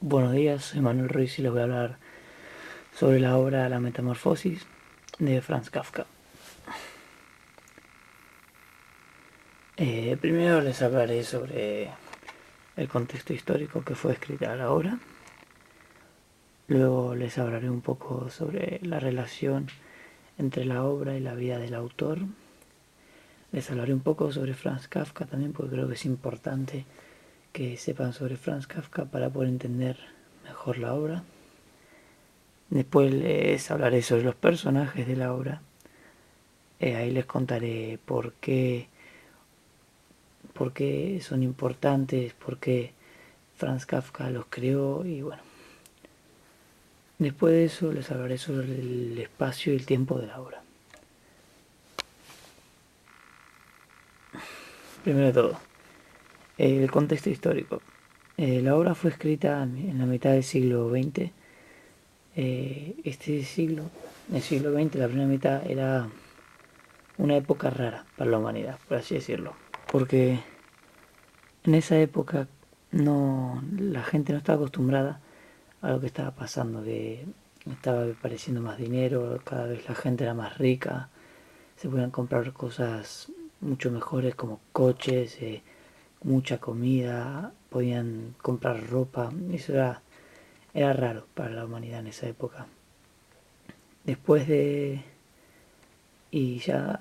Buenos días, soy Manuel Ruiz y les voy a hablar sobre la obra La Metamorfosis de Franz Kafka. Primero les hablaré sobre el contexto histórico que fue escrita la obra. Luego les hablaré un poco sobre la relación entre la obra y la vida del autor. Les hablaré un poco sobre Franz Kafka también, porque creo que es importante que sepan sobre Franz Kafka para poder entender mejor la obra. Después les hablaré sobre los personajes de la obra. Ahí les contaré por qué son importantes, por qué Franz Kafka los creó y bueno. Después de eso les hablaré sobre el espacio y el tiempo de la obra. Primero de todo, el contexto histórico. La obra fue escrita en la mitad del siglo XX. Este siglo, el siglo XX, la primera mitad, era una época rara para la humanidad, por así decirlo. Porque en esa época la gente no estaba acostumbrada a lo que estaba pasando, que estaba apareciendo más dinero, cada vez la gente era más rica, se podían comprar cosas mucho mejores como coches, mucha comida, podían comprar ropa, eso era raro para la humanidad en esa época. Después de... Y ya,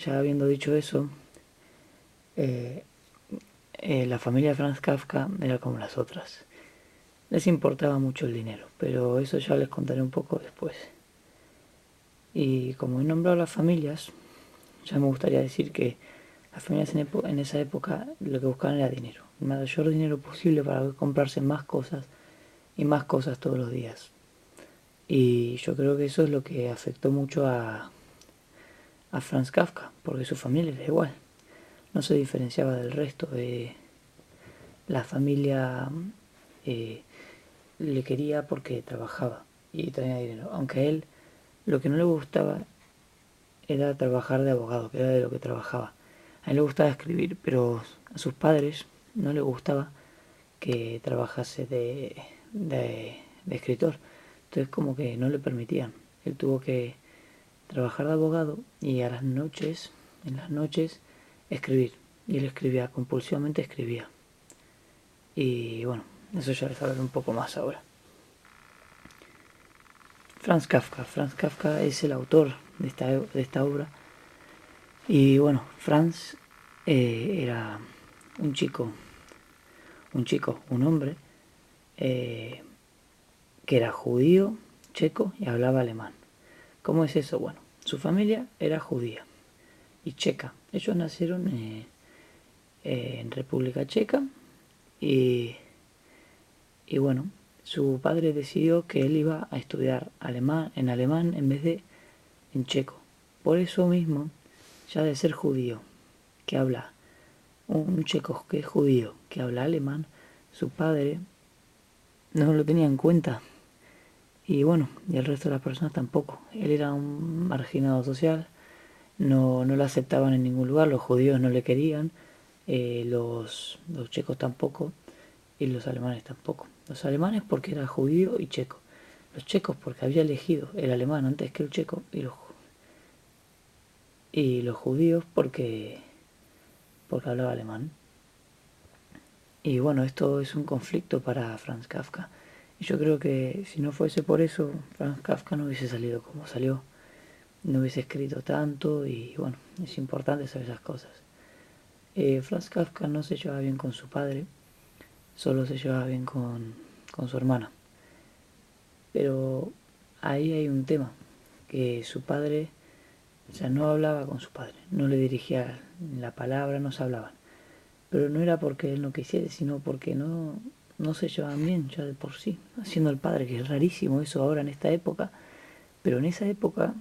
ya habiendo dicho eso, eh, la familia de Franz Kafka era como las otras. Les importaba mucho el dinero, pero eso ya les contaré un poco después. Y como he nombrado las familias, ya me gustaría decir que las familias en esa época lo que buscaban era dinero, el mayor dinero posible para comprarse más cosas y más cosas todos los días. Y yo creo que eso es lo que afectó mucho a Franz Kafka, porque su familia era igual, no se diferenciaba del resto. La familia eh, le quería porque trabajaba y tenía dinero, aunque a él lo que no le gustaba era trabajar de abogado, que era de lo que trabajaba. A él le gustaba escribir, pero a sus padres no le gustaba que trabajase de escritor. Entonces como que no le permitían. Él tuvo que trabajar de abogado y en las noches, escribir. Y él escribía, compulsivamente escribía. Y bueno, eso ya les hablaré un poco más ahora. Franz Kafka. Franz Kafka es el autor de esta obra. Y bueno, Franz era un chico, un hombre, eh, que era judío, checo y hablaba alemán. ¿Cómo es eso? Bueno, su familia era judía y checa. Ellos nacieron en República Checa y, y bueno, su padre decidió que él iba a estudiar en alemán en vez de en checo. Por eso mismo, ya de ser judío, que habla, un checo que es judío, que habla alemán, su padre no lo tenía en cuenta. Y bueno, y el resto de las personas tampoco. Él era un marginado social, no lo aceptaban en ningún lugar, los judíos no le querían, los checos tampoco, y los alemanes tampoco. Los alemanes porque era judío y checo. Los checos porque había elegido el alemán antes que el checo, y los judíos porque hablaba alemán. Y bueno, esto es un conflicto para Franz Kafka. Y yo creo que si no fuese por eso, Franz Kafka no hubiese salido como salió, no hubiese escrito tanto y bueno, es importante saber esas cosas. Franz Kafka no se llevaba bien con su padre, solo se llevaba bien con su hermana. Pero ahí hay un tema, que su padre, o sea, no hablaba con su padre, no le dirigía la palabra, no se hablaban. Pero no era porque él no quisiera, sino porque no se llevaban bien ya de por sí, haciendo el padre, que es rarísimo eso ahora en esta época, pero en esa época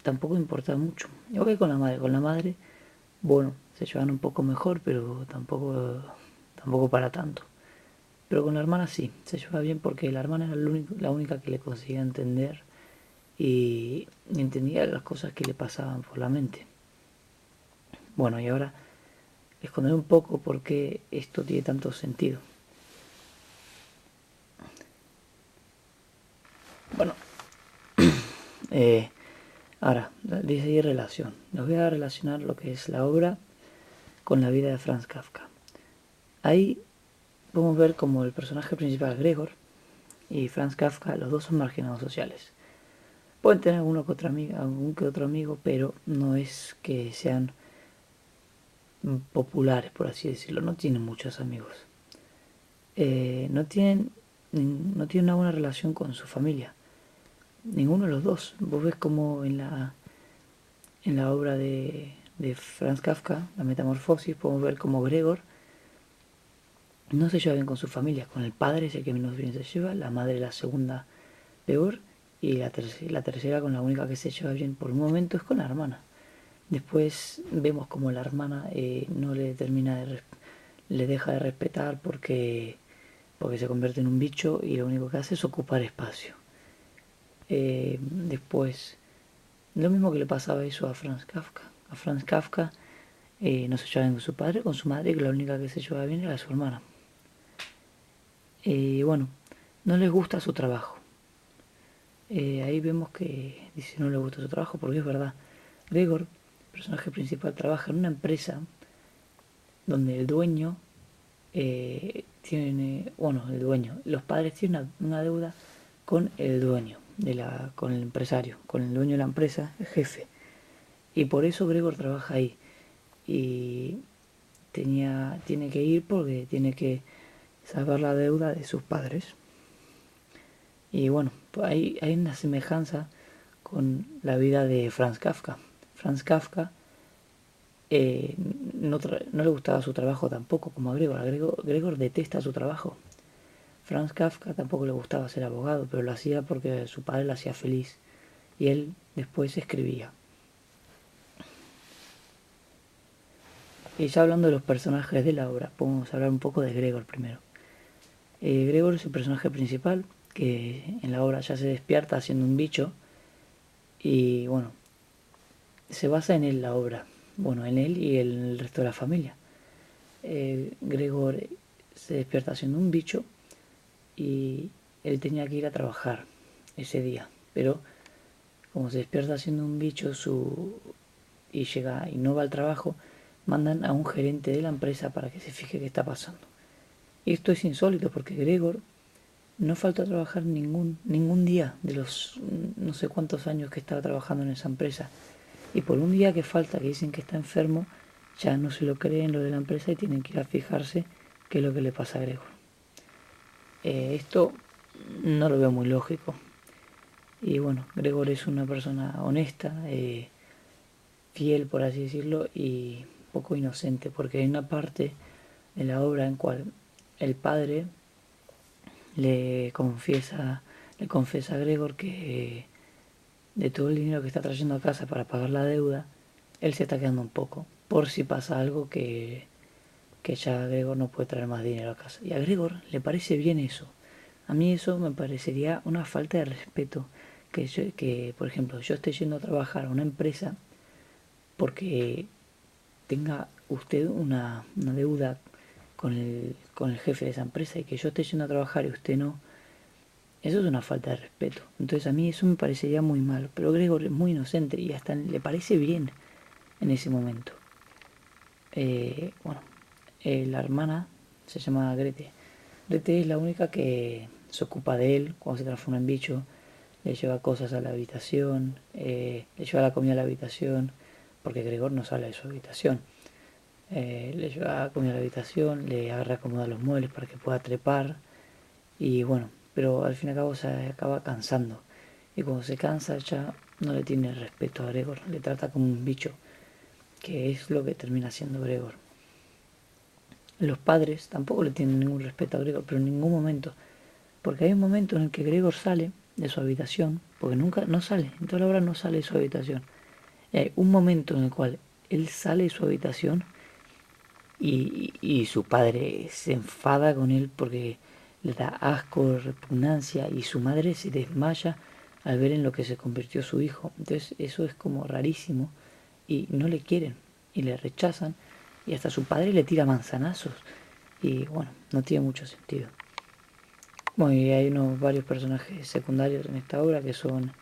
tampoco importaba mucho. Igual que con la madre, bueno, se llevan un poco mejor, pero tampoco para tanto. Pero con la hermana sí, se llevaba bien porque la hermana era la única que le conseguía entender y entendía las cosas que le pasaban por la mente. Bueno, y ahora les contaré un poco por qué esto tiene tanto sentido. Ahora, dice ahí relación. Les voy a relacionar lo que es la obra con la vida de Franz Kafka. Ahí podemos ver como el personaje principal, Gregor, y Franz Kafka, los dos son marginados sociales. Pueden tener algún que otro amigo, pero no es que sean populares, por así decirlo. No tienen muchos amigos. No tienen una buena relación con su familia. Ninguno de los dos. Vos ves como en la obra de Franz Kafka, La Metamorfosis, podemos ver como Gregor no se lleva bien con su familia. Con el padre es el que menos bien se lleva, la madre la segunda peor, y la tercera con la única que se lleva bien por un momento es con la hermana. Después vemos como la hermana no le termina le deja de respetar porque se convierte en un bicho y lo único que hace es ocupar espacio. Después, lo mismo que le pasaba eso a Franz Kafka. A Franz Kafka no se lleva bien con su padre, con su madre, que la única que se lleva bien era su hermana. Bueno, no les gusta su trabajo. Ahí vemos que dice no le gusta su trabajo porque es verdad. Gregor, el personaje principal, trabaja en una empresa donde el dueño el dueño, los padres tienen una deuda con el dueño, con el empresario, con el dueño de la empresa, el jefe. Y por eso Gregor trabaja ahí. Y tiene que ir porque tiene que salvar la deuda de sus padres. Y bueno, pues hay una semejanza con la vida de Franz Kafka. Franz Kafka no le gustaba su trabajo tampoco, como a Gregor. Gregor detesta su trabajo. Franz Kafka tampoco le gustaba ser abogado, pero lo hacía porque su padre lo hacía feliz. Y él después escribía. Y ya hablando de los personajes de la obra, podemos hablar un poco de Gregor primero. Gregor es el personaje principal, que en la obra ya se despierta siendo un bicho. Y bueno, se basa en él la obra. Bueno, en él y en el resto de la familia. Gregor se despierta siendo un bicho y él tenía que ir a trabajar ese día. Pero como se despierta siendo un bicho y llega y no va al trabajo, mandan a un gerente de la empresa para que se fije qué está pasando. Y esto es insólito porque Gregor no faltó a trabajar ningún día de los no sé cuántos años que estaba trabajando en esa empresa. Y por un día que falta, que dicen que está enfermo, ya no se lo creen lo de la empresa y tienen que ir a fijarse qué es lo que le pasa a Gregor. Esto no lo veo muy lógico. Y bueno, Gregor es una persona honesta, fiel por así decirlo, y poco inocente, porque hay una parte de la obra en cual el padre le confiesa a Gregor que de todo el dinero que está trayendo a casa para pagar la deuda, él se está quedando un poco, por si pasa algo que ya Gregor no puede traer más dinero a casa. Y a Gregor le parece bien eso. A mí eso me parecería una falta de respeto. Que por ejemplo, yo esté yendo a trabajar a una empresa porque tenga usted una deuda con el jefe de esa empresa y que yo esté yendo a trabajar y usted no. Eso es una falta de respeto. Entonces a mí eso me parecería muy malo. Pero Gregor es muy inocente y hasta le parece bien en ese momento. Bueno, la hermana se llama Grete. Grete es la única que se ocupa de él cuando se transforma en bicho. Le lleva cosas a la habitación, le lleva la comida a la habitación, porque Gregor no sale de su habitación. Le lleva comida a la habitación, le agarra acomoda los muebles para que pueda trepar. Y bueno, pero al fin y al cabo se acaba cansando. Y cuando se cansa ya no le tiene respeto a Gregor, le trata como un bicho, que es lo que termina siendo Gregor. Los padres tampoco le tienen ningún respeto a Gregor, pero en ningún momento. Porque hay un momento en el que Gregor sale de su habitación, porque nunca no sale, en toda la obra no sale de su habitación. Y hay un momento en el cual él sale de su habitación y su padre se enfada con él porque le da asco, repugnancia, y su madre se desmaya al ver en lo que se convirtió su hijo. Entonces eso es como rarísimo y no le quieren y le rechazan y hasta su padre le tira manzanazos y bueno, no tiene mucho sentido. Bueno, y hay varios personajes secundarios en esta obra que son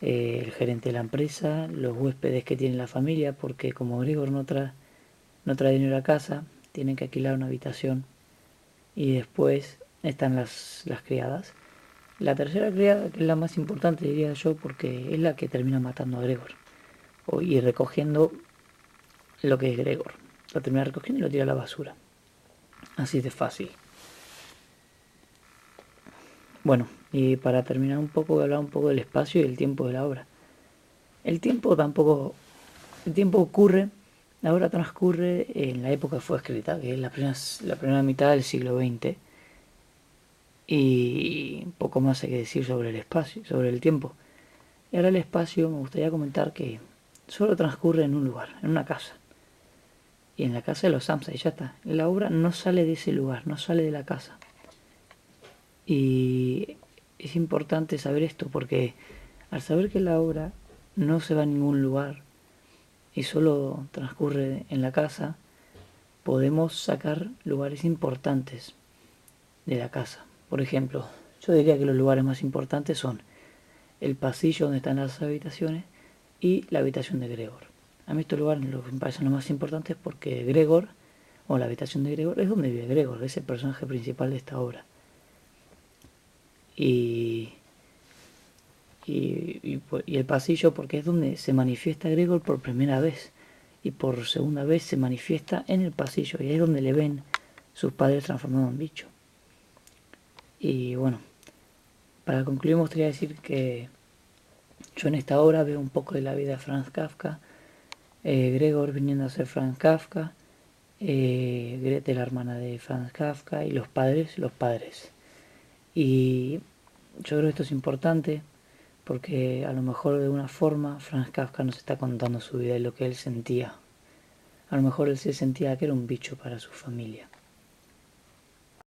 el gerente de la empresa, los huéspedes que tiene la familia, porque como Gregor no trae dinero a casa, tienen que alquilar una habitación. Y después están las criadas. La tercera criada, que es la más importante diría yo, porque es la que termina matando a Gregor. Y recogiendo lo que es Gregor. Lo termina recogiendo y lo tira a la basura. Así de fácil. Bueno, y para terminar un poco, voy a hablar un poco del espacio y el tiempo de la obra. El tiempo tampoco... El tiempo ocurre, la obra transcurre en la época que fue escrita, que es la primera mitad del siglo XX. Y poco más hay que decir sobre el espacio, sobre el tiempo. Y ahora el espacio me gustaría comentar que solo transcurre en un lugar, en una casa. Y en la casa de los Samsa, y ya está. La obra no sale de ese lugar, no sale de la casa. Y es importante saber esto porque al saber que la obra no se va a ningún lugar y solo transcurre en la casa, podemos sacar lugares importantes de la casa. Por ejemplo, yo diría que los lugares más importantes son el pasillo donde están las habitaciones y la habitación de Gregor. A mí estos lugares me parecen los más importantes porque Gregor, o la habitación de Gregor, es donde vive Gregor, es el personaje principal de esta obra. Y el pasillo porque es donde se manifiesta Gregor por primera vez y por segunda vez se manifiesta en el pasillo y ahí es donde le ven sus padres transformados en bicho. Y bueno, para concluir me gustaría decir que yo en esta obra veo un poco de la vida de Franz Kafka, Gregor viniendo a ser Franz Kafka, Grete la hermana de Franz Kafka y los padres. Y yo creo que esto es importante porque a lo mejor de una forma Franz Kafka nos está contando su vida y lo que él sentía. A lo mejor él se sentía que era un bicho para su familia.